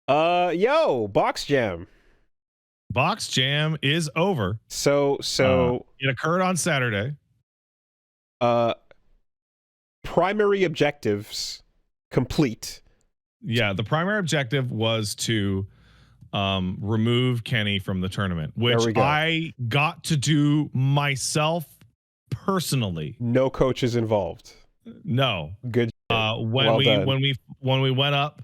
Yo, Boxjam. Boxjam is over. So It occurred on Saturday. uh primary objectives complete. Yeah, the primary objective was to remove Kenny from the tournament, which we go. I got to do myself personally. No coaches involved. No. Good. When Well we done. when we went up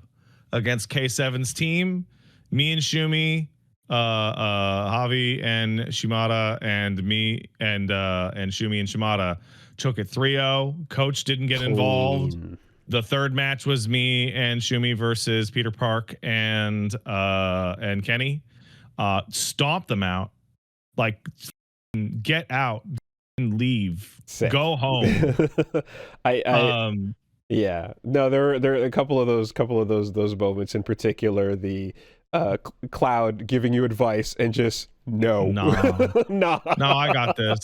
against K7's team, me and Shumi, Javi and Shimada and me and Shumi and Shimada took it 3-0. Coach didn't get involved. Clean. The third match was me and Shumi versus Peter Park and Kenny. Stomp them out. Like, get out and leave. Sick. Go home. Yeah. No, there are a couple of those moments in particular. The Cloud giving you advice and just no. No, I got this.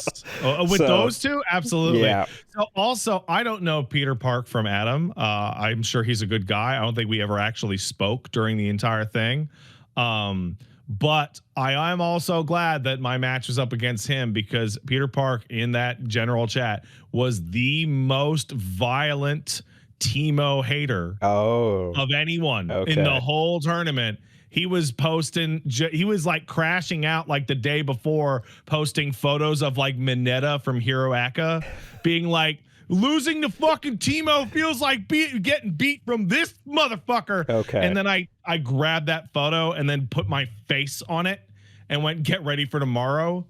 With those two, absolutely. Yeah. So also, I don't know Peter Park from Adam. I'm sure he's a good guy. I don't think we ever actually spoke during the entire thing. But I am also glad that my match was up against him, because Peter Park in that general chat was the most violent Teemo hater of anyone in the whole tournament. He was posting, he was like crashing out like the day before, posting photos of like Mineta from Hero Aka being like, losing to fucking Teemo feels like getting beat from this motherfucker. And then I grabbed that photo and then put my face on it and went, get ready for tomorrow.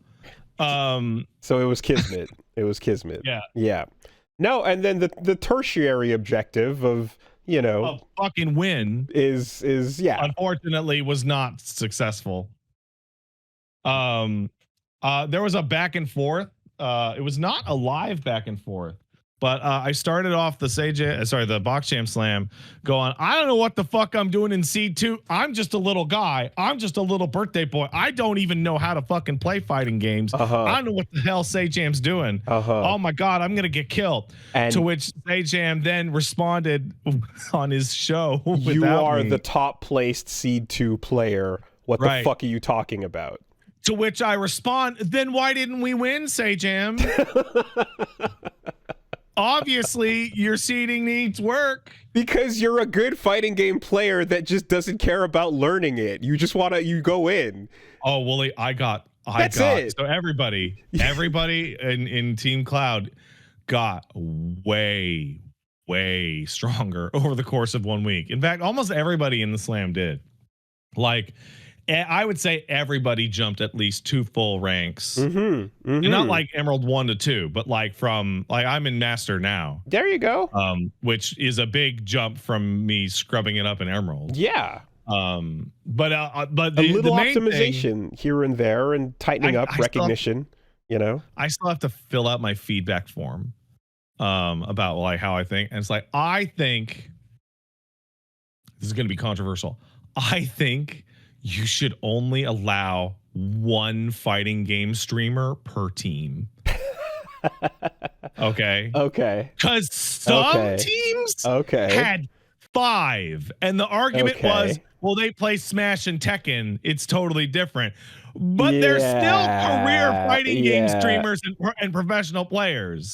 So it was Kismet. It was Kismet. Yeah. Yeah. No, and then the tertiary objective of, you know, a fucking win is unfortunately was not successful. There was a back and forth. It was not a live back and forth, but I started off the the Boxjam Slam going, I don't know what the fuck I'm doing in Seed 2. I'm just a little guy. I'm just a little birthday boy. I don't even know how to fucking play fighting games. I don't know what the hell Sajam's doing. Oh my God, I'm going to get killed. And to which Sajam then responded on his show. You are the top placed Seed 2 player. What the fuck are you talking about? To which I respond, then why didn't we win, Sajam? Obviously, your seeding needs work. Because you're a good fighting game player that just doesn't care about learning it. You just want to, you go in. Oh, Woolie, I got it. So everybody in Team Cloud got way stronger over the course of 1 week. In fact, almost everybody in the Slam did. Like, I would say everybody jumped at least 2 full ranks. Not like Emerald 1 to 2, but like from I'm in Master now. There you go. Which is a big jump from me scrubbing it up in Emerald. Yeah. But a little optimization here and there and tightening up recognition. You know, I still have to fill out my feedback form about like how I think, and it's like I think this is going to be controversial. I think you should only allow 1 fighting game streamer per team. Okay. Because some teams had 5. And the argument was, well, they play Smash and Tekken. It's totally different. But they're still career fighting game streamers and professional players.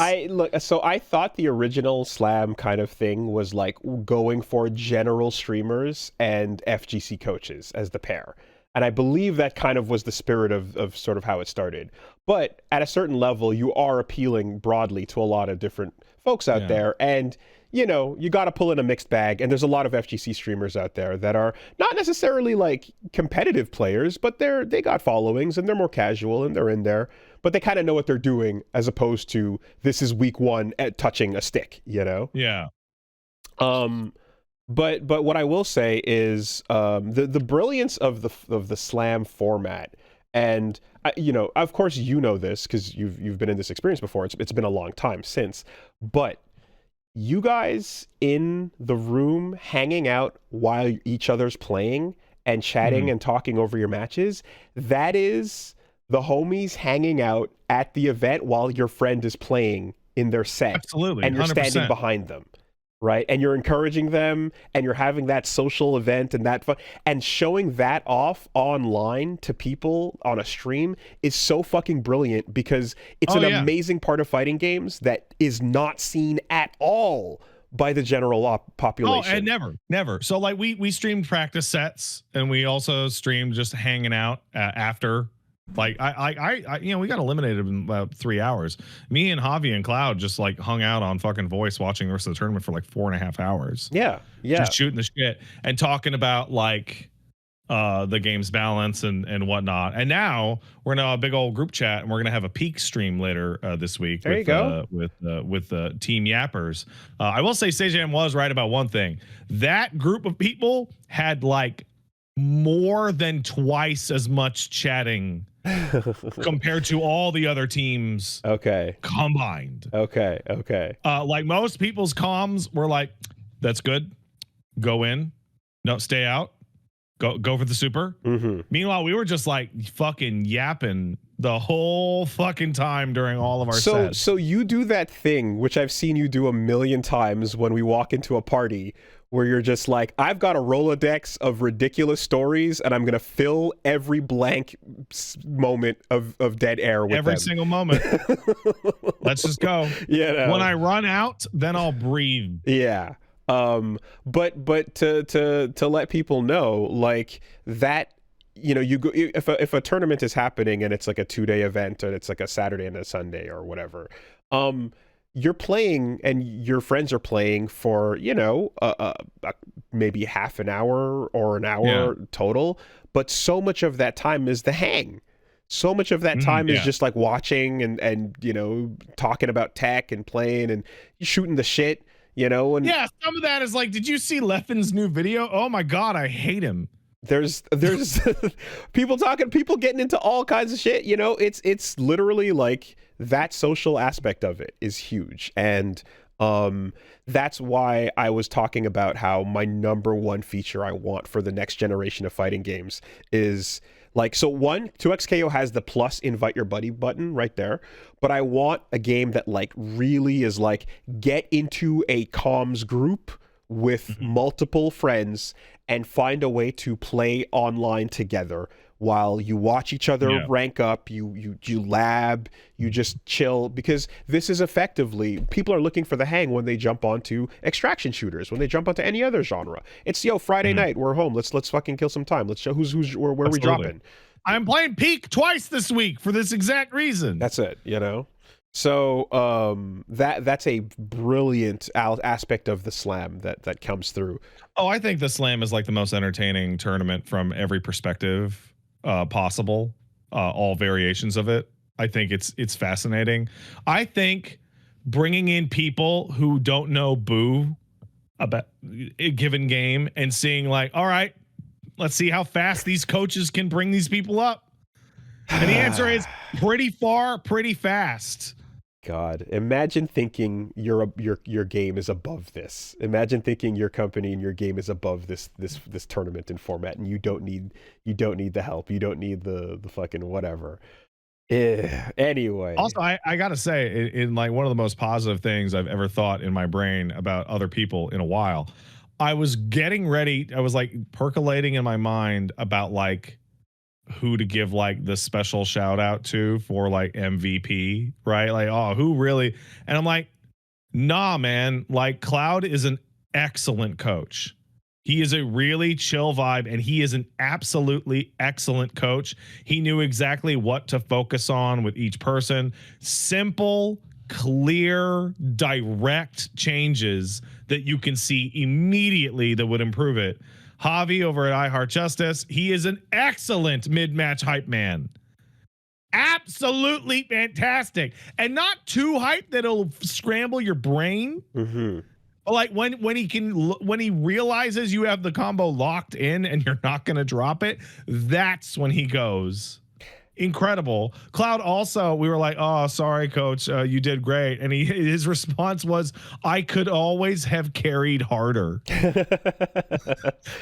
So I thought the original Slam kind of thing was like going for general streamers and FGC coaches as the pair. And I believe that kind of was the spirit of sort of how it started. But at a certain level, you are appealing broadly to a lot of different folks out there. And, you know, you got to pull in a mixed bag. And there's a lot of FGC streamers out there that are not necessarily like competitive players, but they got followings and they're more casual and they're in there. But they kind of know what they're doing, as opposed to this is week 1 at touching a stick, you know? Yeah. But what I will say is the brilliance of the Slam format, and you know, of course you know this because you've been in this experience before. It's been a long time since, but you guys in the room hanging out while each other's playing and chatting and talking over your matches, that is the homies hanging out at the event while your friend is playing in their set. Absolutely, and you're 100%. standing behind them. right? And you're encouraging them, and you're having that social event and that fun, and showing that off online to people on a stream is so fucking brilliant, because it's Oh an yeah. amazing part of fighting games that is not seen at all by the general Oh, population. and never. So like we streamed practice sets, and we also streamed just hanging out after. Like I you know, we got eliminated in about 3 hours. Me and Javi and Cloud just like hung out on fucking voice, watching the rest of the tournament for like 4.5 hours. Yeah, Just shooting the shit and talking about like the game's balance and whatnot. And now we're in a big old group chat, and we're gonna have a peak stream later this week. There you go. With Team Yappers. I will say Sejam was right about one thing. That group of people had like more than twice as much chatting compared to all the other teams combined. Okay. Like most people's comms were like, that's good, go in, no, stay out, go for the super. Meanwhile, we were just like fucking yapping the whole fucking time during all of our sets. So you do that thing which I've seen you do a million times when we walk into a party, where you're just like, I've got a Rolodex of ridiculous stories, and I'm going to fill every blank moment of dead air with every them. single moment. Let's just go. Yeah. When I run out, then I'll breathe. Yeah. But to let people know, like, that, you know, you go, if a tournament is happening and it's like a 2-day event, and it's like a Saturday and a Sunday or whatever, you're playing and your friends are playing for, you know, maybe half an hour or an hour total, but so much of that time is the hang. So much of that time is just like watching and you know, talking about tech and playing and shooting the shit, you know. And yeah, some of that is like, did you see Leffen's new video? Oh my god, I hate him. There's people getting into all kinds of shit, you know. It's literally like that social aspect of it is huge. And that's why I was talking about how my number one feature I want for the next generation of fighting games is like, so 2XKO has the plus invite your buddy button right there, but I want a game that like really is like, get into a comms group with multiple friends and find a way to play online together while you watch each other rank up, you lab, you just chill, because this is effectively, people are looking for the hang when they jump onto extraction shooters, when they jump onto any other genre. It's, yo, Friday night, we're home, let's fucking kill some time, let's show where we dropping. I'm playing Peak twice this week for this exact reason. That's it, you know. So that's a brilliant aspect of the Slam that comes through. Oh, I think the Slam is like the most entertaining tournament from every perspective possible, all variations of it. I think it's fascinating. I think bringing in people who don't know boo about a given game and seeing like, all right, let's see how fast these coaches can bring these people up. And the answer is pretty far, pretty fast. God, imagine thinking your game is above this. Imagine thinking your company and your game is above this tournament and format, and you don't need the help. You don't need the fucking whatever. Anyway. Also, I gotta say, in like one of the most positive things I've ever thought in my brain about other people in a while, I was getting ready. I was like percolating in my mind about like who to give like the special shout out to for like MVP, right? Like, oh, who really? And I'm like, nah, man, like Cloud is an excellent coach. He is a really chill vibe, and he is an absolutely excellent coach. He knew exactly what to focus on with each person. Simple, clear, direct changes that you can see immediately that would improve it. Javi over at iHeart Justice, he is an excellent mid-match hype man. Absolutely fantastic. And not too hype that it'll scramble your brain. But like when he realizes you have the combo locked in and you're not going to drop it, that's when he goes incredible. Cloud also, we were like, oh, sorry, coach, you did great. And his response was, I could always have carried harder.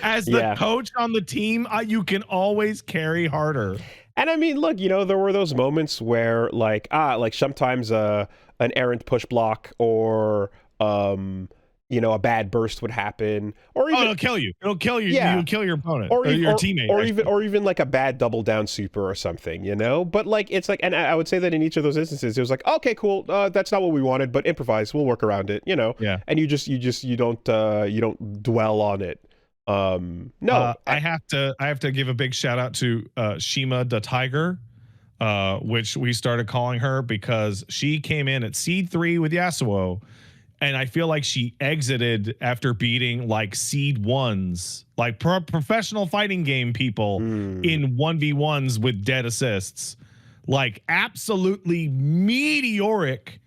As the coach on the team, you can always carry harder. And I mean, look, you know, there were those moments where like sometimes an errant push block or a bad burst would happen, or even it'll kill you. It'll kill you. Yeah. You'll kill your opponent or your teammate. or even like a bad double down super or something, But like it's like, and I would say that in each of those instances, it was like, okay, cool, that's not what we wanted, but improvise, we'll work around it, Yeah. And you don't dwell on it. No, I have to give a big shout out to Shima the Tiger, which we started calling her because she came in at seed 3 with Yasuo. And I feel like she exited after beating like seed 1s, like professional fighting game people in 1v1s with dead assists. Like absolutely meteoric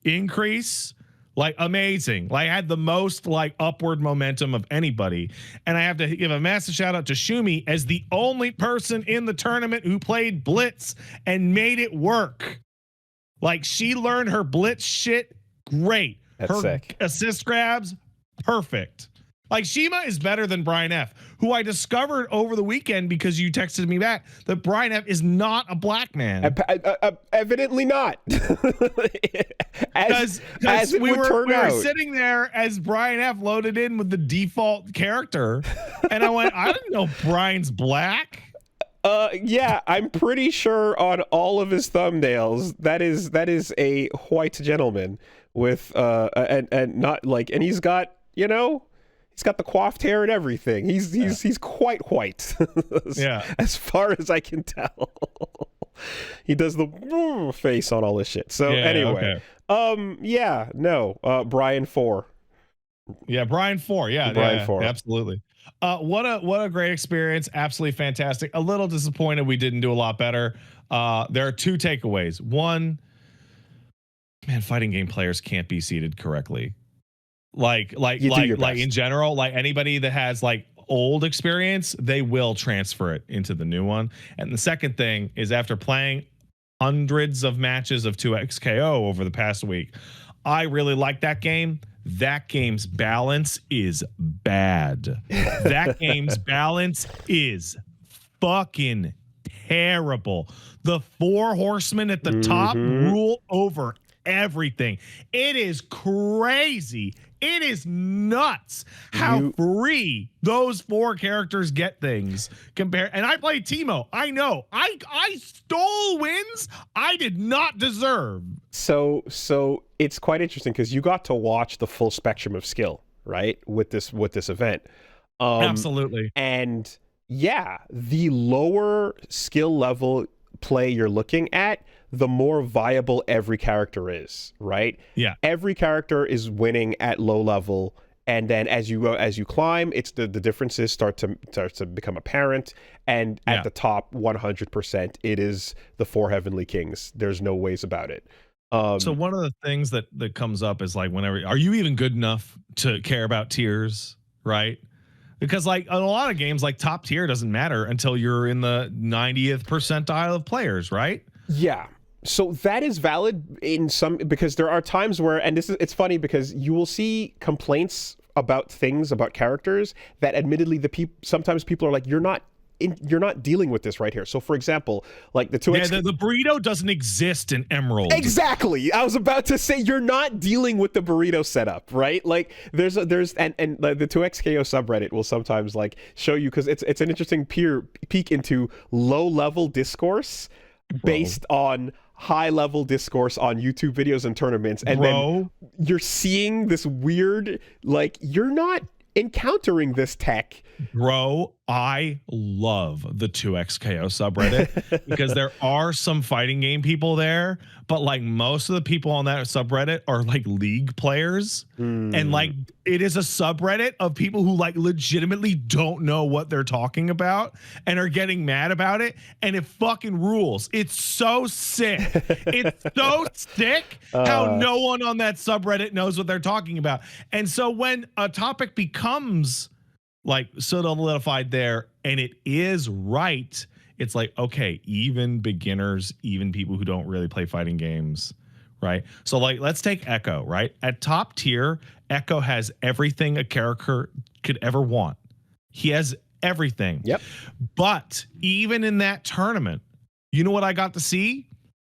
increase, like amazing. Like had the most like upward momentum of anybody. And I have to give a massive shout out to Shumi as the only person in the tournament who played Blitz and made it work. Like she learned her Blitz shit great. That's her sick. Assist grabs, perfect. Like Shima is better than Brian F, who I discovered over the weekend because you texted me back that Brian F is not a black man. Evidently not. as we were sitting there as Brian F loaded in with the default character, and I went, I didn't know Brian's black. Yeah, I'm pretty sure on all of his thumbnails that is a white gentleman with and not like, and he's got he's got the coiffed hair and everything. He's quite white. As far as I can tell. He does the face on all this shit. So anyway, Brian 4. Yeah, Brian 4. Yeah, Brian 4. Absolutely. What a great experience. Absolutely fantastic. A little disappointed we didn't do a lot better. There are 2 takeaways. One, man, fighting game players can't be seated correctly. Like in general, like anybody that has like old experience, they will transfer it into the new one. And the second thing is, after playing hundreds of matches of 2XKO over the past week, I really like that game. That game's balance is bad. That game's balance is fucking terrible. The 4 horsemen at the top rule over everything. It is crazy. It is nuts how free those 4 characters get things compared. And I played Teemo. I know. I stole wins I did not deserve. So it's quite interesting because you got to watch the full spectrum of skill, right? With this event. Absolutely. And yeah, the lower skill level play you're looking at, the more viable every character is, right? Yeah. Every character is winning at low level, and then as you climb, it's the differences start to become apparent. And at the top, 100%, it is the 4 Heavenly Kings. There's no ways about it. So one of the things that comes up is like, whenever, are you even good enough to care about tiers, right? Because like a lot of games, like top tier doesn't matter until you're in the 90th percentile of players, right? Yeah. So that is valid in some, because there are times where, and it's funny because you will see complaints about things, about characters that admittedly sometimes people are like, you're not dealing with this right here. So for example, like the 2X... Yeah, the burrito doesn't exist in Emerald. Exactly. I was about to say, you're not dealing with the burrito setup, right? Like there's the 2XKO subreddit will sometimes like show you, because it's an interesting peek into low level discourse based on high level discourse on YouTube videos and tournaments. And then you're seeing this weird, like, you're not encountering this tech. Bro, I love the 2XKO subreddit because there are some fighting game people there, but like most of the people on that subreddit are like league players. And like it is a subreddit of people who like legitimately don't know what they're talking about and are getting mad about it, and it fucking rules. It's so sick. It's so sick how no one on that subreddit knows what they're talking about. And so when a topic becomes like solidified there and it is right, it's like, okay, even beginners, even people who don't really play fighting games, right? So like, let's take Echo, right? At top tier, Echo has everything a character could ever want. He has everything. Yep. But even in that tournament, you know what I got to see?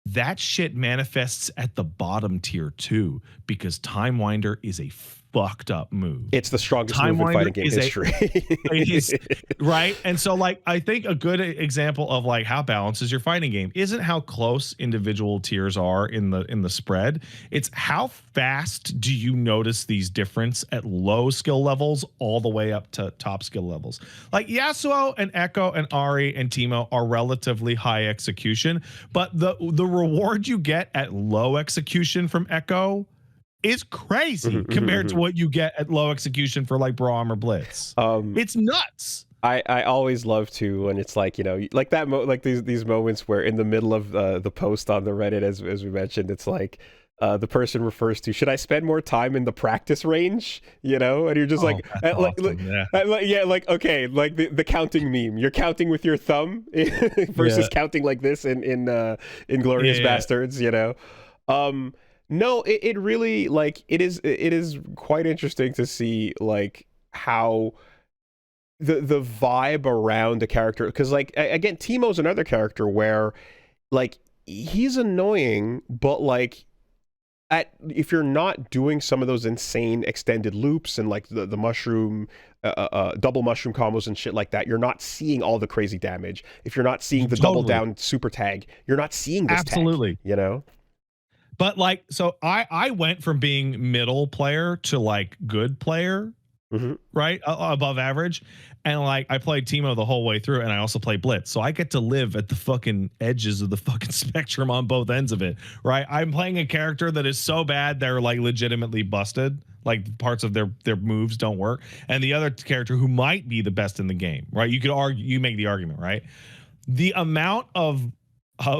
That shit manifests at the bottom tier too, because Time Winder is a fucked up move. It's the strongest Time move in Winder fighting game is history. it is right. And so like I think a good example of like how balanced is your fighting game isn't how close individual tiers are in the spread. It's how fast do you notice these difference at low skill levels all the way up to top skill levels. Like Yasuo and Echo and Ari and Teemo are relatively high execution, but the reward you get at low execution from Echo is crazy compared to what you get at low execution for like Braum or Blitz. It's nuts. I always love to when it's like, you know, like that like these moments where in the middle of the post on the Reddit, as we mentioned, it's like the person refers to, should I spend more time in the practice range, you know? And you're just like, okay, like the counting meme. You're counting with your thumb versus counting like this in Glorious Bastards, you know? No, it really, like, it is quite interesting to see, like, how the vibe around a character, because, like, again, Teemo's another character where, like, he's annoying, but, like, if you're not doing some of those insane extended loops and, like, the mushroom, double mushroom combos and shit like that, you're not seeing all the crazy damage. If you're not seeing the double down super tag, you're not seeing this tag, you know? But like, so I went from being middle player to like good player, right? Above average. And like, I played Teemo the whole way through, and I also play Blitz. So I get to live at the fucking edges of the fucking spectrum on both ends of it, right? I'm playing a character that is so bad they're like legitimately busted. Like parts of their moves don't work. And the other character who might be the best in the game, right? You could argue, you make the argument, right? The amount of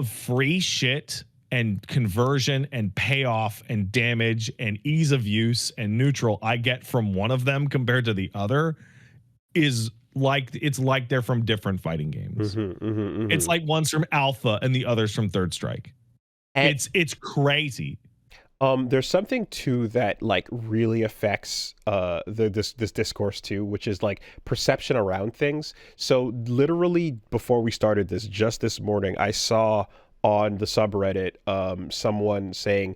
free shit and conversion and payoff and damage and ease of use and neutral I get from one of them compared to the other is like, it's like they're from different fighting games. It's like one's from Alpha and the other's from Third Strike. And it's crazy. There's something too that like really affects this discourse too, which is like perception around things. So literally before we started this, just this morning, I saw on the subreddit someone saying,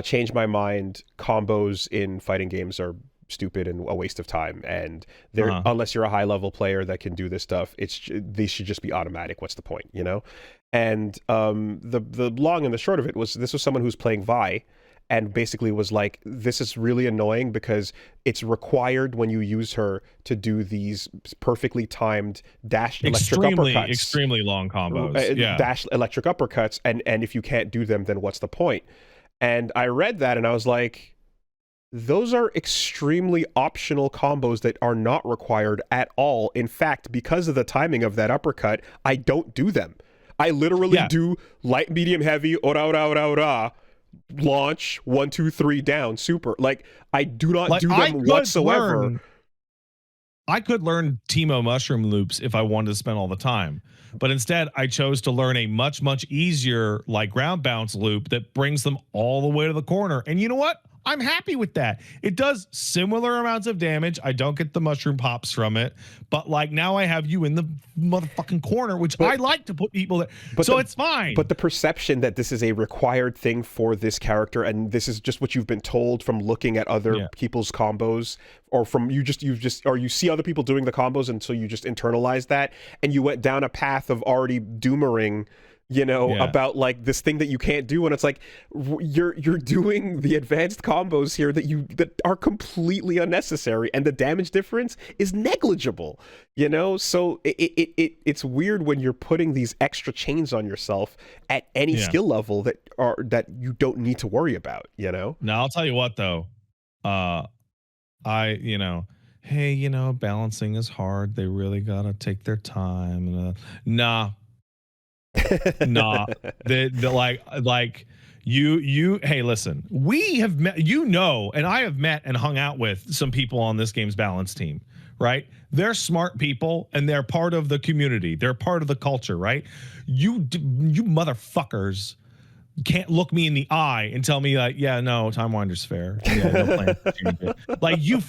change my mind, combos in fighting games are stupid and a waste of time, and they're unless you're a high level player that can do this stuff, these should just be automatic. What's the point, you know? And the long and the short of it was, this was someone who's playing Vi, and basically was like, this is really annoying because it's required when you use her to do these perfectly timed dash electric uppercuts. Extremely long combos. Dash electric uppercuts, and if you can't do them, then what's the point? And I read that and I was like, those are extremely optional combos that are not required at all. In fact, because of the timing of that uppercut, I don't do them. I literally do light, medium, heavy, ora, ora, ora, ora, launch, 1, 2, 3, down, super. Like, I do not do them whatsoever. I could learn Teemo mushroom loops if I wanted to spend all the time, but instead I chose to learn a much easier like ground bounce loop that brings them all the way to the corner. And you know what? I'm happy with that. It does similar amounts of damage. I don't get the mushroom pops from it, but like now I have you in the motherfucking corner, which I like to put people there. So it's fine. But the perception that this is a required thing for this character, and this is just what you've been told from looking at other people's combos, or from you see other people doing the combos, and so you just internalize that, and you went down a path of already doomering, you know, about like this thing that you can't do, and it's like you're doing the advanced combos here that are completely unnecessary, and the damage difference is negligible, you know. So it's weird when you're putting these extra chains on yourself at any skill level that you don't need to worry about, you know. Now I'll tell you what though, hey, you know, balancing is hard. They really gotta take their time. Nah. Nah, like you hey, listen, we have met, you know, and I have met and hung out with some people on this game's balance team, right? They're smart people and they're part of the community, they're part of the culture, right? You motherfuckers can't look me in the eye and tell me like, yeah, no, Time Winder's fair. Yeah, no plan to change it. Like you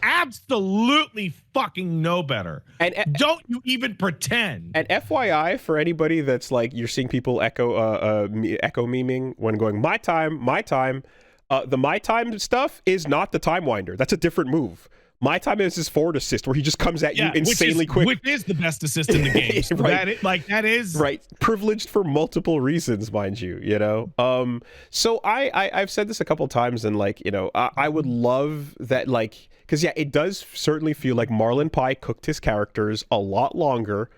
absolutely fucking know better. And don't you even pretend. And FYI, for anybody that's like, you're seeing people echo memeing when going my time, The My Time stuff is not the Time Winder. That's a different move. My Time is his forward assist where he just comes at you insanely quick. Which is the best assist in the game. So right. that is right. Privileged for multiple reasons, mind you, you know? So I've said this a couple times, and like, you know, I would love that, like, because yeah, it does certainly feel like Marlon Pai cooked his characters a lot longer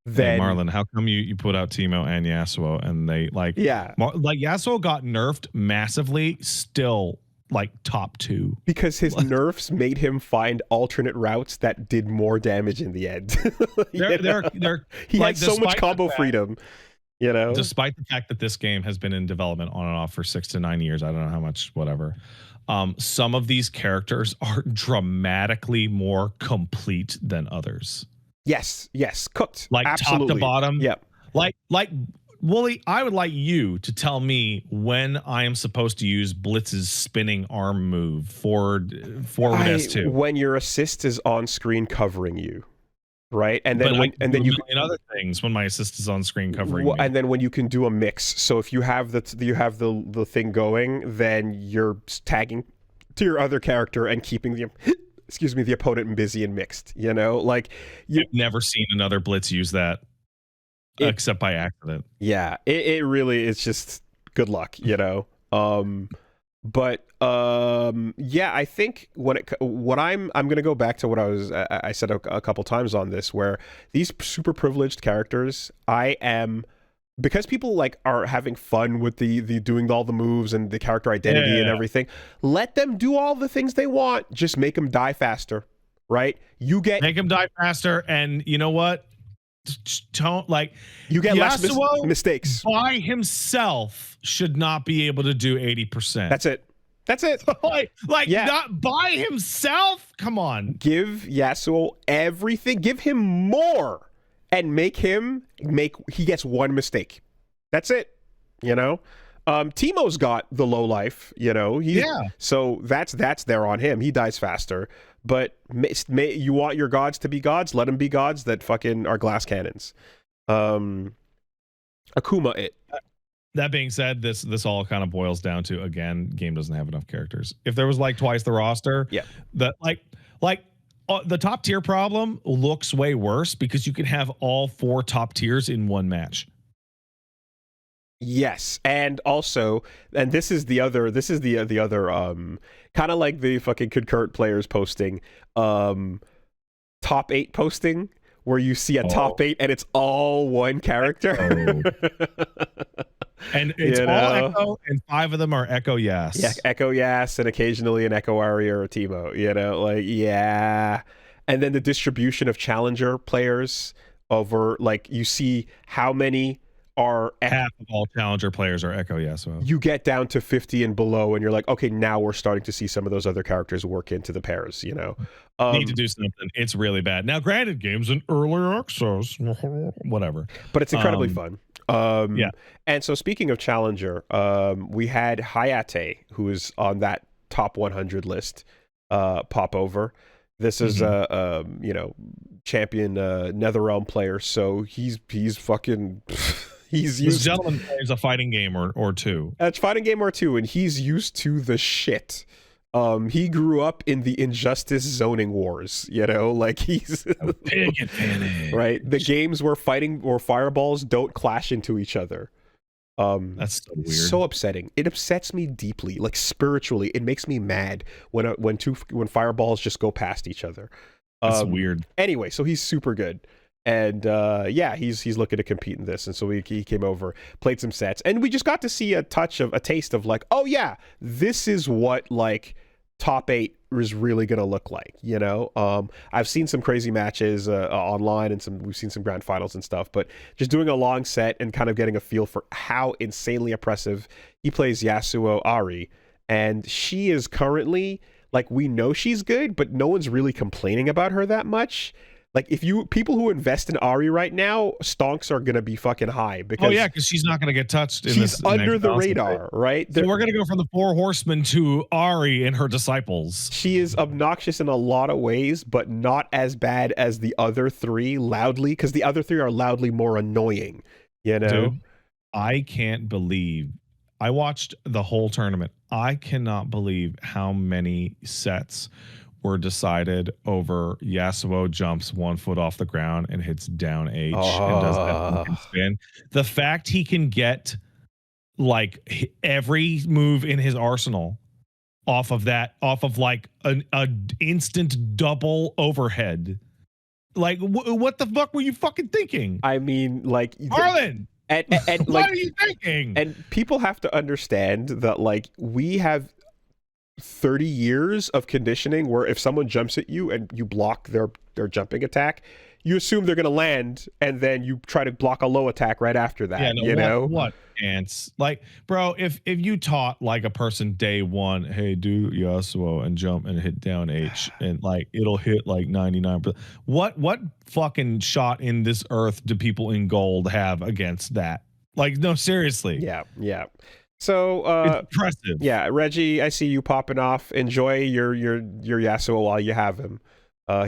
than... Hey, Marlon, how come you put out Teemo and Yasuo and they like... Yeah. Like Yasuo got nerfed massively, still like top 2. Because his nerfs made him find alternate routes that did more damage in the end. They're he had so much combo freedom, you know? Despite the fact that this game has been in development on and off for 6 to 9 years, I don't know how much, whatever. Some of these characters are dramatically more complete than others. Yes, cooked. Like absolutely. Top to bottom. Yep. Like Woolie, I would like you to tell me when I am supposed to use Blitz's spinning arm move forward S2. When your assist is on screen covering you, right? And then you can other things when my assist is on screen covering me. And then when you can do a mix. So if you have the thing going, then you're tagging to your other character and keeping the opponent busy and mixed. You know, like I've never seen another Blitz use that. Except by accident. Yeah, it really is just good luck, you know. Yeah, I think what I'm gonna go back to what I said a couple times on this, where these super privileged characters, because people like are having fun with the doing all the moves and the character identity and everything. Let them do all the things they want. Just make them die faster, right? Make them die faster, and you know what? Don't like you get Yasuo less mistakes. By himself should not be able to do 80%. That's it. Not by himself. Come on. Give Yasuo everything. Give him more, and he gets one mistake. That's it. You know. Teemo's got the low life. You know. So that's there on him. He dies faster. But you want your gods to be gods? Let them be gods that fucking are glass cannons. Akuma it. That being said, this all kind of boils down to, again, game doesn't have enough characters. If there was like twice the roster, the top tier problem looks way worse because you can have all 4 top tiers in one match. Yes, and also, and this is the other kind of like the fucking concurrent players posting, top 8 posting, where you see a top 8 and it's all one character. And it's all Echo, and 5 of them are Echo Yas. Yeah, Echo Yas, and occasionally an Echo Ari or a Teemo, you know, like, yeah. And then the distribution of challenger players over, like, you see how many are half of all challenger players are Echo Yasuo. You get down to 50 and below, and you're like, okay, now we're starting to see some of those other characters work into the pairs, you know. Need to do something. It's really bad. Now, granted, game's in early access, whatever. But it's incredibly fun. Yeah. And so speaking of challenger, we had Hayate, who is on that top 100 list, pop over. This is a champion Netherrealm player, so he's fucking he's used. This gentleman plays a fighting game or two. It's fighting game or two, and he's used to the shit. He grew up in the Injustice zoning wars, you know, like he's a big advantage. Right? The games where fireballs don't clash into each other. That's so weird. So upsetting. It upsets me deeply, like spiritually. It makes me mad when fireballs just go past each other. That's weird. Anyway, so he's super good. And he's looking to compete in this, and so he came over, played some sets, and we just got to see a taste of like, oh yeah, this is what like top 8 is really gonna look like, you know. I've seen some crazy matches online, and we've seen some grand finals and stuff, but just doing a long set and kind of getting a feel for how insanely oppressive he plays Yasuo Ari, and she is currently like, we know she's good, but no one's really complaining about her that much. Like, people who invest in Ari right now, stonks are going to be fucking high because because she's not going to get touched. She's under the radar, right? So we're going to go from the 4 horsemen to Ari and her disciples. She is obnoxious in a lot of ways, but not as bad as the other 3 loudly, because the other 3 are loudly more annoying, you know? Dude, I can't believe I watched the whole tournament. I cannot believe how many sets were decided over Yasuo jumps 1 foot off the ground and hits down H and does that fucking spin. The fact he can get like every move in his arsenal off of like an instant double overhead. Like what the fuck were you fucking thinking? I mean, like, Harlan, and what like, are you thinking? and people have to understand that, like, we have 30 years of conditioning where if someone jumps at you and you block their jumping attack, you assume they're going to land, and then you try to block a low attack right after that. Yeah, no, you know what ants? Like, bro, if you taught like a person day one, hey, do Yasuo and jump and hit down H, and like it'll hit like 99%. What fucking shot in this earth do people in gold have against that? Like, no, seriously. Yeah. So It's impressive. yeah, Reggie, I see you popping off. Enjoy your Yasuo while you have him.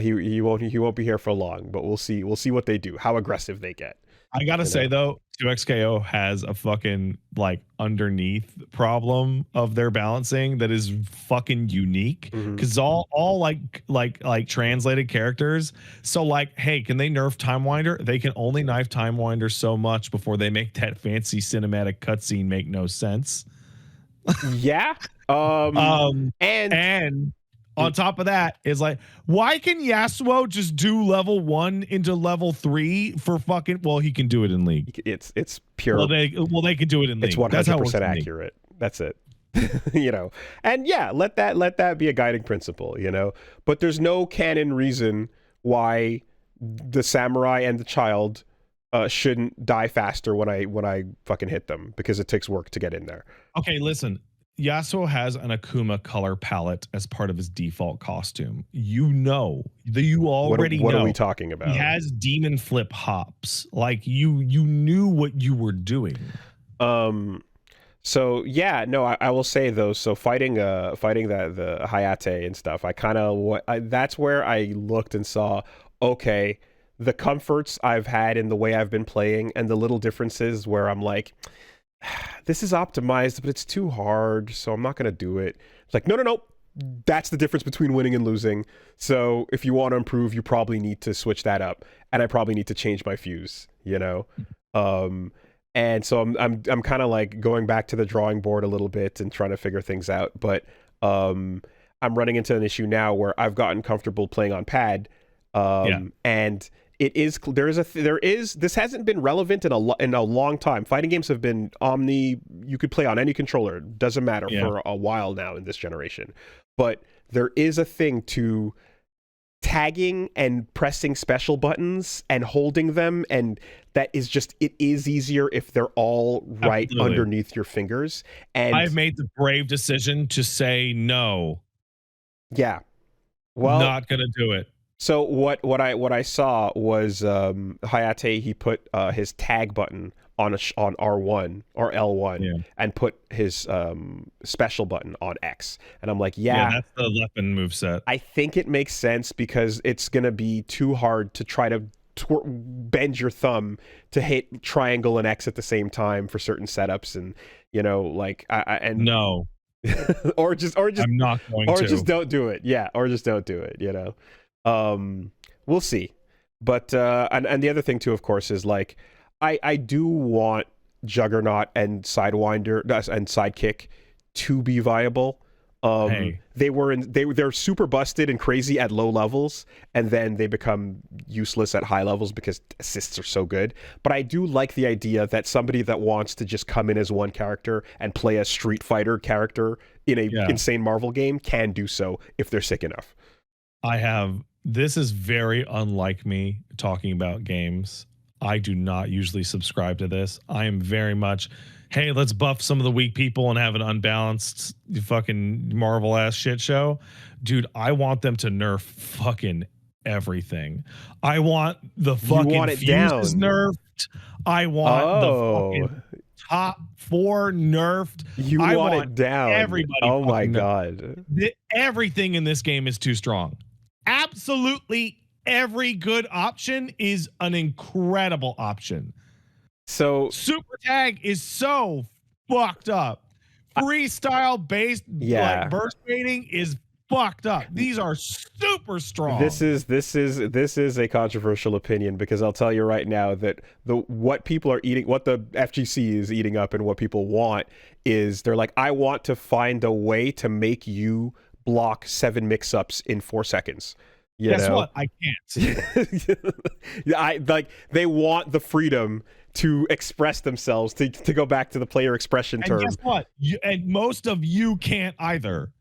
He won't be here for long, but we'll see what they do, how aggressive they get. I gotta say though, 2XKO has a fucking like underneath problem of their balancing that is fucking unique, because all like translated characters. So like, hey, can they nerf Timewinder? They can only knife Timewinder so much before they make that fancy cinematic cutscene make no sense. Yeah. And on top of that is like, why can Yasuo just do level 1 into level 3 for fucking? Well, he can do it in League. It's pure. Well, they can do it in League. It's 100% accurate. That's it. You know, and yeah, let that be a guiding principle. You know, but there's no canon reason why the samurai and the child shouldn't die faster when I fucking hit them, because it takes work to get in there. Okay, listen. Yasuo has an Akuma color palette as part of his default costume. You know, you already know. What are we talking about? He has demon flip hops. Like you knew what you were doing. So yeah, no, I will say though. So fighting the Hayate and stuff, I kind of that's where I looked and saw, okay, the comforts I've had in the way I've been playing and the little differences where I'm like, this is optimized, but it's too hard, so I'm not going to do it. It's like, no. That's the difference between winning and losing. So if you want to improve, you probably need to switch that up, and I probably need to change my fuse, you know? And so I'm kind of like going back to the drawing board a little bit and trying to figure things out. But I'm running into an issue now where I've gotten comfortable playing on pad, and this hasn't been relevant in a long time. Fighting games have been you could play on any controller, doesn't matter, for a while now in this generation. But there is a thing to tagging and pressing special buttons and holding them, and that is just, it is easier if they're all right underneath your fingers. And I've made the brave decision to say no. Yeah. Well, not gonna do it. So what I saw was Hayate, he put his tag button on R1 or L1 and put his special button on X, and I'm like, yeah, that's the Leppen moveset. I think it makes sense because it's gonna be too hard to try to bend your thumb to hit triangle and X at the same time for certain setups, and you know, like no, or just I'm not going to. Just don't do it. Yeah, or just don't do it. You know. We'll see. But and the other thing too, of course, is like I do want Juggernaut and Sidewinder and Sidekick to be viable. They're super busted and crazy at low levels, and then they become useless at high levels because assists are so good. But I do like the idea that somebody that wants to just come in as one character and play a Street Fighter character in a insane Marvel game can do so if they're sick enough. This is very unlike me talking about games. I do not usually subscribe to this. I am very much, hey, let's buff some of the weak people and have an unbalanced fucking Marvel ass shit show. Dude, I want them to nerf fucking everything. I want the fucking fuses nerfed. I want the fucking top 4 nerfed. I want it down. Everybody. Oh my god. Everything in this game is too strong. Absolutely every good option is an incredible option. So Super Tag is so fucked up. freestyle based Yeah. like burst baiting is fucked up. These are super strong. This is a controversial opinion, because I'll tell you right now that what people are eating, what the FGC is eating up, and what people want is, they're like, I want to find a way to make you block 7 mix-ups in 4 seconds. Guess what? I can't. They want the freedom to express themselves, to go back to the player expression term. And guess what? And most of you can't either.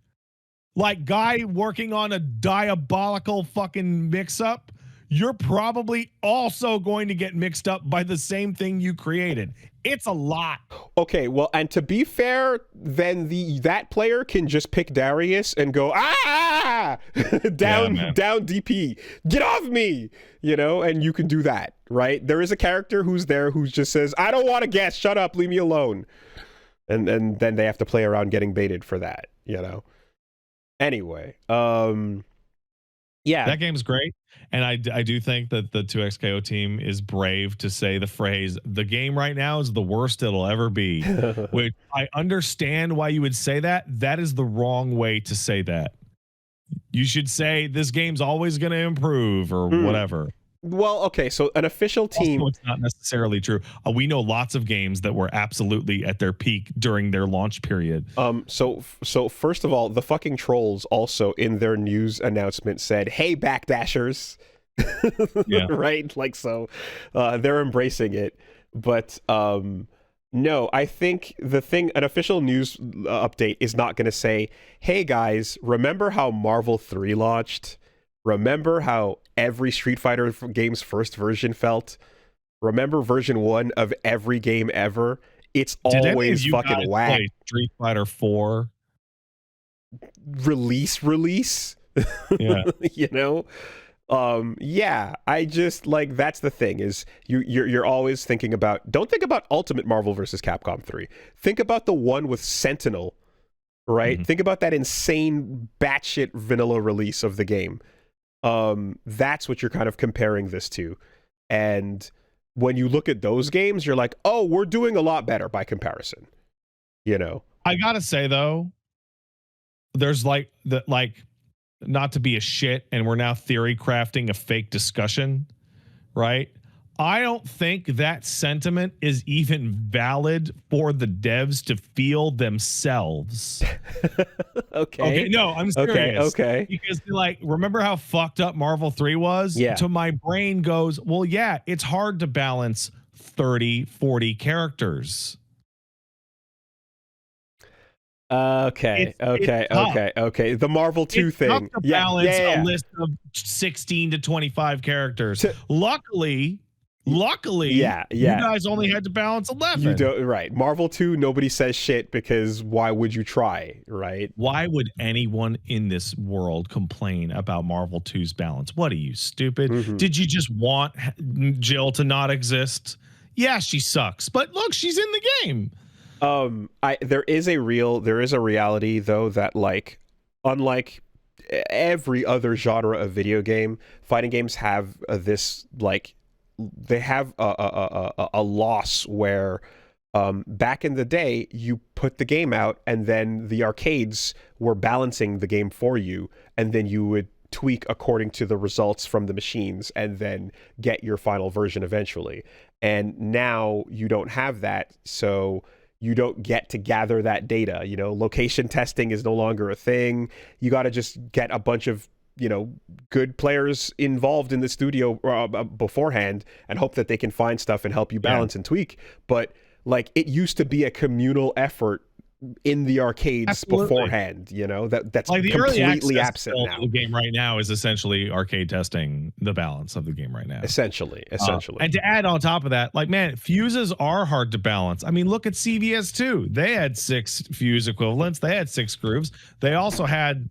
Like, guy working on a diabolical fucking mix-up, you're probably also going to get mixed up by the same thing you created. It's a lot. Okay, well, and to be fair, then that player can just pick Darius and go, down DP, get off me, and you can do that, right? There is a character who's there who just says, I don't want to guess, shut up, leave me alone. And then they have to play around getting baited for that, Anyway, yeah. That game's great. And I do think that the 2XKO team is brave to say the phrase, the game right now is the worst it'll ever be. Which I understand why you would say that. That is the wrong way to say that. You should say this game's always going to improve or whatever. Well, okay, so an official team... Also, it's not necessarily true. We know lots of games that were absolutely at their peak during their launch period. So first of all, the fucking trolls also in their news announcement said, hey, backdashers. Yeah. Right? Like, so they're embracing it. But no, I think an official news update is not going to say, hey, guys, remember how Marvel 3 launched? Remember how every Street Fighter game's first version felt? Remember version 1 of every game ever? It's always fucking whack. Street Fighter 4 release. Yeah. Yeah, I just, like, that's the thing, is you're always thinking about, don't think about Ultimate Marvel vs. Capcom 3. Think about the one with Sentinel, right? Mm-hmm. Think about that insane batshit vanilla release of the game. That's what you're kind of comparing this to. And when you look at those games, you're like, oh, we're doing a lot better by comparison. I gotta say, though, there's not to be a shit, and we're now theory crafting a fake discussion, right? I don't think that sentiment is even valid for the devs to feel themselves. Okay. No, I'm serious. Okay. Because, remember how fucked up Marvel 3 was? Yeah. To my brain goes, well, yeah, it's hard to balance 30, 40 characters. Okay. The Marvel 2 it's thing. Tough to balance a list of 16 to 25 characters. Luckily, you guys only had to balance 11. You don't, right? Marvel 2, nobody says shit, because why would you try, right? Why would anyone in this world complain about Marvel 2's balance? What are you, stupid? Mm-hmm. Did you just want Jill to not exist? Yeah, she sucks, but look, she's in the game. There is a reality, though, that, like, unlike every other genre of video game, fighting games have this, like, they have a loss where back in the day, you put the game out and then the arcades were balancing the game for you, and then you would tweak according to the results from the machines and then get your final version eventually. And now you don't have that, so you don't get to gather that data. Location testing is no longer a thing. You got to just get a bunch of good players involved in the studio beforehand and hope that they can find stuff and help you balance and tweak. But, like, it used to be a communal effort in the arcades beforehand, that's like completely absent now. The game right now is essentially arcade testing the balance of the game right now. Essentially. And to add on top of that, fuses are hard to balance. I mean, look at CVS2. They had 6 fuse equivalents. They had 6 grooves. They also had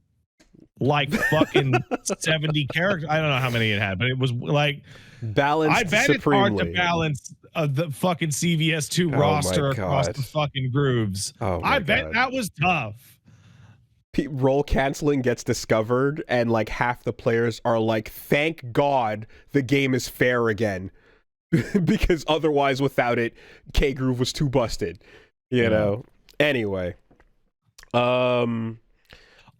fucking 70 characters. I don't know how many it had, but it was balanced. I bet supremely. It's hard to balance the fucking CVS2 roster across the fucking grooves. I bet that was tough. Roll canceling gets discovered, and half the players are like, thank God the game is fair again. Because otherwise, without it, K-Groove was too busted. Anyway. Um,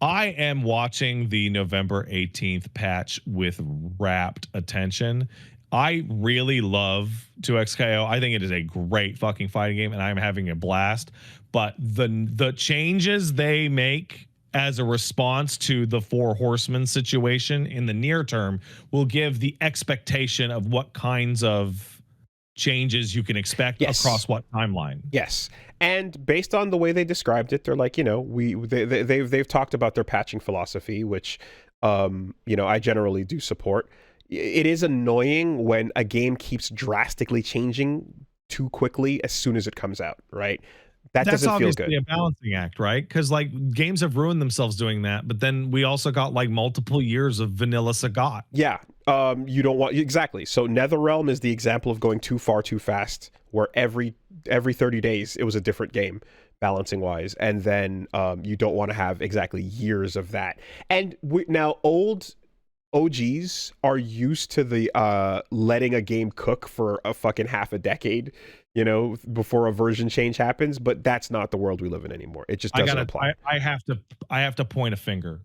I am watching the November 18th patch with rapt attention. I really love 2XKO. I think it is a great fucking fighting game, and I'm having a blast. But the changes they make as a response to the Four Horsemen situation in the near term will give the expectation of what kinds of changes you can expect across what timeline. Yes. And based on the way they described it, they're like, they've talked about their patching philosophy, which, I generally do support. It is annoying when a game keeps drastically changing too quickly as soon as it comes out, right? That's doesn't feel good. Obviously a balancing act, right? Because like games have ruined themselves doing that, but then we also got like multiple years of vanilla Sagat. Yeah. You don't want exactly. So NetherRealm is the example of going too far too fast, where every 30 days it was a different game balancing wise, and then you don't want to have exactly years of that. And now old OGs are used to the letting a game cook for a fucking half a decade, before a version change happens. But that's not the world we live in anymore. It just doesn't apply. I have to point a finger.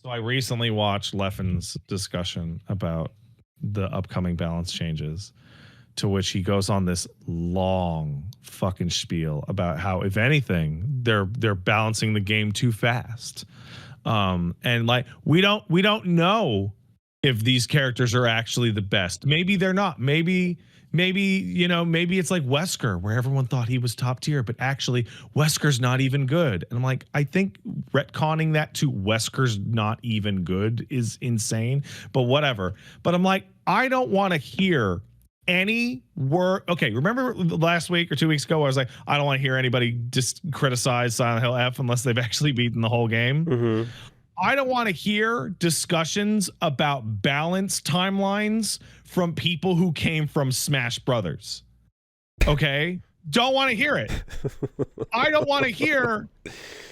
So I recently watched Leffen's discussion about the upcoming balance changes, to which he goes on this long fucking spiel about how, if anything, they're balancing the game too fast. And like we don't know if these characters are actually the best. Maybe they're not. Maybe it's like Wesker, where everyone thought he was top tier, but actually Wesker's not even good. And I'm like, I think retconning that to Wesker's not even good is insane, but whatever. But I'm like, I don't want to hear any word. Okay, remember last week or 2 weeks ago, I was like, I don't want to hear anybody just criticize Silent Hill F unless they've actually beaten the whole game. Mm-hmm. I don't want to hear discussions about balance timelines from people who came from Smash Brothers. Okay? Don't want to hear it. I don't want to hear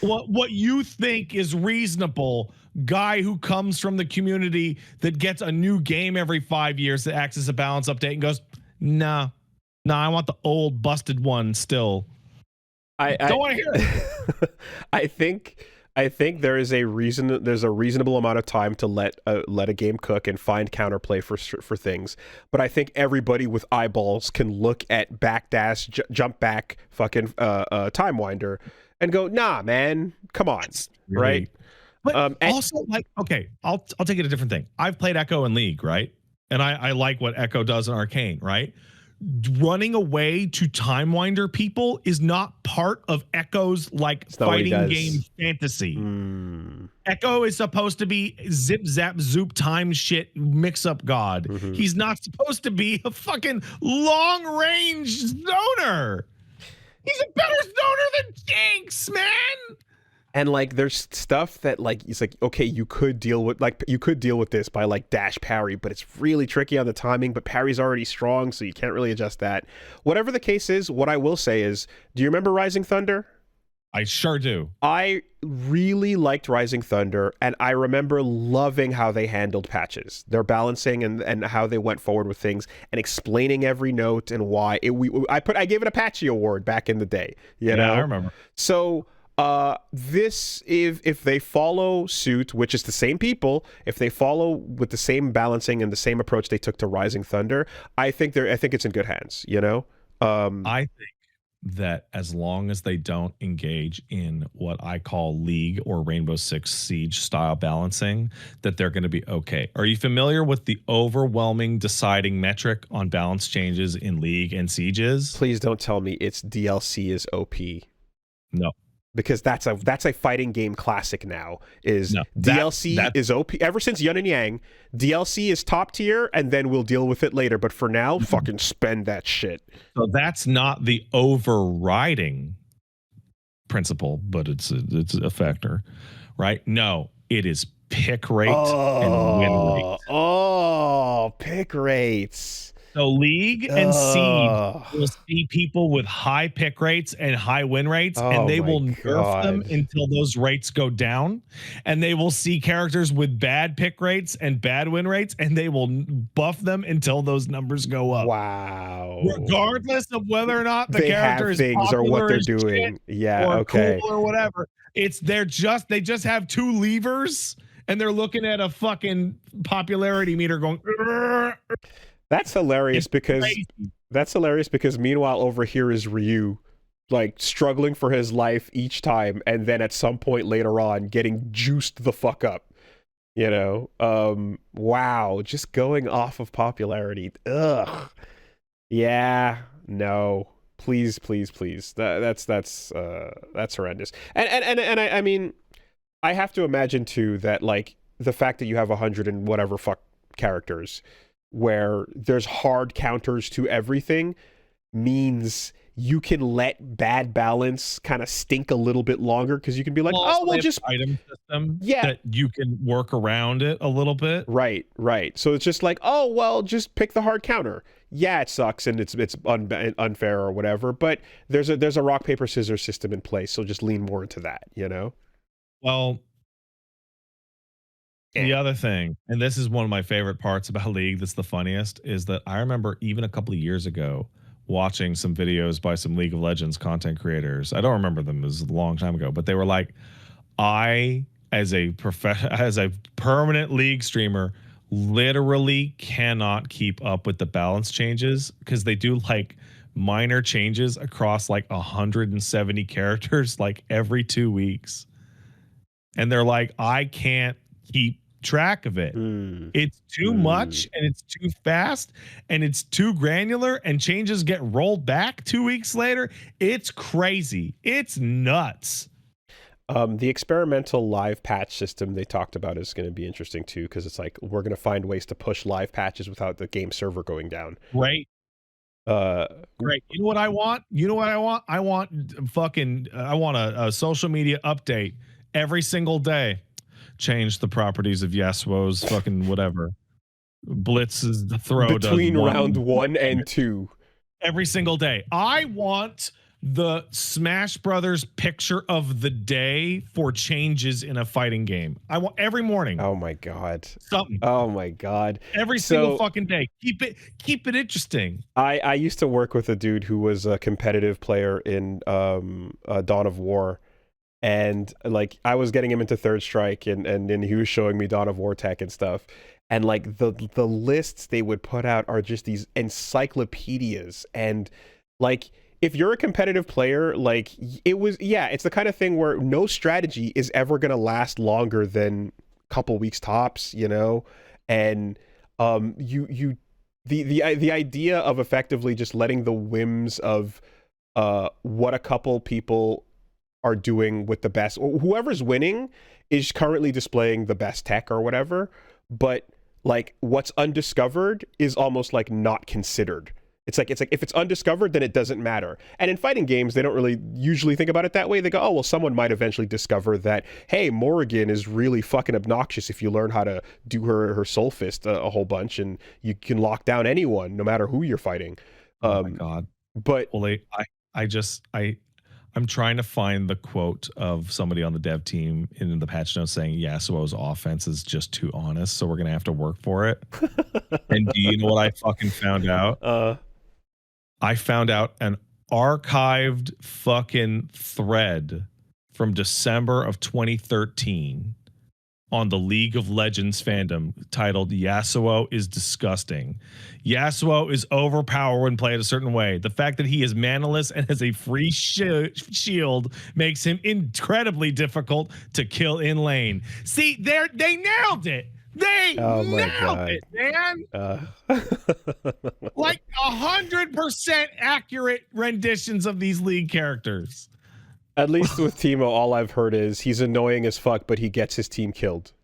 what you think is reasonable. Guy who comes from the community that gets a new game every 5 years that acts as a balance update and goes, nah, I want the old busted one still. I don't want to hear it. I think there's a reasonable amount of time to let a game cook and find counterplay for things. But I think everybody with eyeballs can look at backdash, jump back, fucking time winder, and go, nah, man, come on, really, right? But also, like, okay, I'll take it a different thing. I've played Echo in League, right? And I like what Echo does in Arcane, right? Running away to time winder people is not part of Echo's like fighting game fantasy. Echo is supposed to be zip zap zoop time shit mix up god. Mm-hmm. He's not supposed to be a fucking long range zoner. He's a better zoner than Jinx, man. And like, there's stuff that like, it's like, okay, you could deal with this by like dash parry, but it's really tricky on the timing, but parry's already strong, so you can't really adjust that. Whatever the case is, what I will say is, do you remember Rising Thunder? I sure do. I really liked Rising Thunder, and I remember loving how they handled patches, their balancing and how they went forward with things and explaining every note and why. I gave it a Patchy award back in the day. You know? I remember. So this, if they follow suit, which is the same people, if they follow with the same balancing and the same approach they took to Rising Thunder, I think it's in good hands, you know? I think that as long as they don't engage in what I call League or Rainbow Six Siege style balancing, that they're going to be okay. Are you familiar with the overwhelming deciding metric on balance changes in League and Sieges? Please don't tell me it's DLC is OP. No. Because that's a fighting game classic now. DLC is OP. Ever since Yun and Yang, DLC is top tier, and then we'll deal with it later. But for now, fucking spend that shit. So that's not the overriding principle, but it's a factor, right? No, it is pick rate and win rate. Oh, pick rates. So League and Siege will see people with high pick rates and high win rates, and they will nerf them until those rates go down. And they will see characters with bad pick rates and bad win rates, and they will buff them until those numbers go up. Wow. Regardless of whether or not the they character have is things or what they're doing. Yeah, or okay. cool or whatever. they just have two levers and they're looking at a fucking popularity meter going. That's hilarious because crazy. Meanwhile over here is Ryu, like struggling for his life each time, and then at some point later on getting juiced the fuck up. You know, wow, just going off of popularity. Ugh. Yeah, no. Please, please, please. That's horrendous. And I mean, I have to imagine too that like the fact that you have 100 and whatever fuck characters where there's hard counters to everything means you can let bad balance kind of stink a little bit longer because you can be like, oh, well, just item system yeah, that you can work around it a little bit. Right. So it's just like, oh, well, just pick the hard counter. Yeah, it sucks and it's unfair or whatever, but there's a rock paper scissors system in place, so just lean more into that, you know? Well, the other thing, and this is one of my favorite parts about League that's the funniest, is that I remember even a couple of years ago watching some videos by some League of Legends content creators. I don't remember them, it was a long time ago, but they were like, I, as a permanent League streamer, literally cannot keep up with the balance changes because they do like minor changes across like 170 characters like every 2 weeks. And they're like, I can't keep track of it. It's too much and it's too fast and it's too granular and changes get rolled back 2 weeks later. It's crazy. It's nuts. The experimental live patch system they talked about is going to be interesting too, because it's like we're going to find ways to push live patches without the game server going down. Great. Great. You know what I want? I want a social media update every single day. Change the properties of Yasuo's fucking whatever. Blitz's the throw between round 1 and 2. Every single day. I want the Smash Brothers picture of the day for changes in a fighting game. I want every morning. Oh my god. Something. Oh my god. Every single fucking day. Keep it interesting. I used to work with a dude who was a competitive player in Dawn of War. And like I was getting him into Third Strike and then he was showing me Dawn of War tech and stuff. And like the lists they would put out are just these encyclopedias. And like if you're a competitive player, like it's the kind of thing where no strategy is ever going to last longer than a couple weeks tops, you know? And the idea of effectively just letting the whims of what a couple people are doing with the best, whoever's winning is currently displaying the best tech or whatever, but like what's undiscovered is almost like not considered. It's like if it's undiscovered, then it doesn't matter. And in fighting games, they don't really usually think about it that way. They go, oh, well, someone might eventually discover that, hey, Morrigan is really fucking obnoxious if you learn how to do her soul fist a whole bunch, and you can lock down anyone, no matter who you're fighting. Oh my god. But well, I'm trying to find the quote of somebody on the dev team in the patch notes saying Yasuo's offense is just too honest, so we're gonna have to work for it. And do you know what I fucking found out? I found out an archived fucking thread from December of 2013 on the League of Legends fandom titled Yasuo is disgusting. Yasuo is overpowered when played a certain way. The fact that he is manaless and has a free shield makes him incredibly difficult to kill in lane. See, they nailed it. They nailed it, man. Like 100% accurate renditions of these League characters. At least with Teemo, all I've heard is he's annoying as fuck, but he gets his team killed.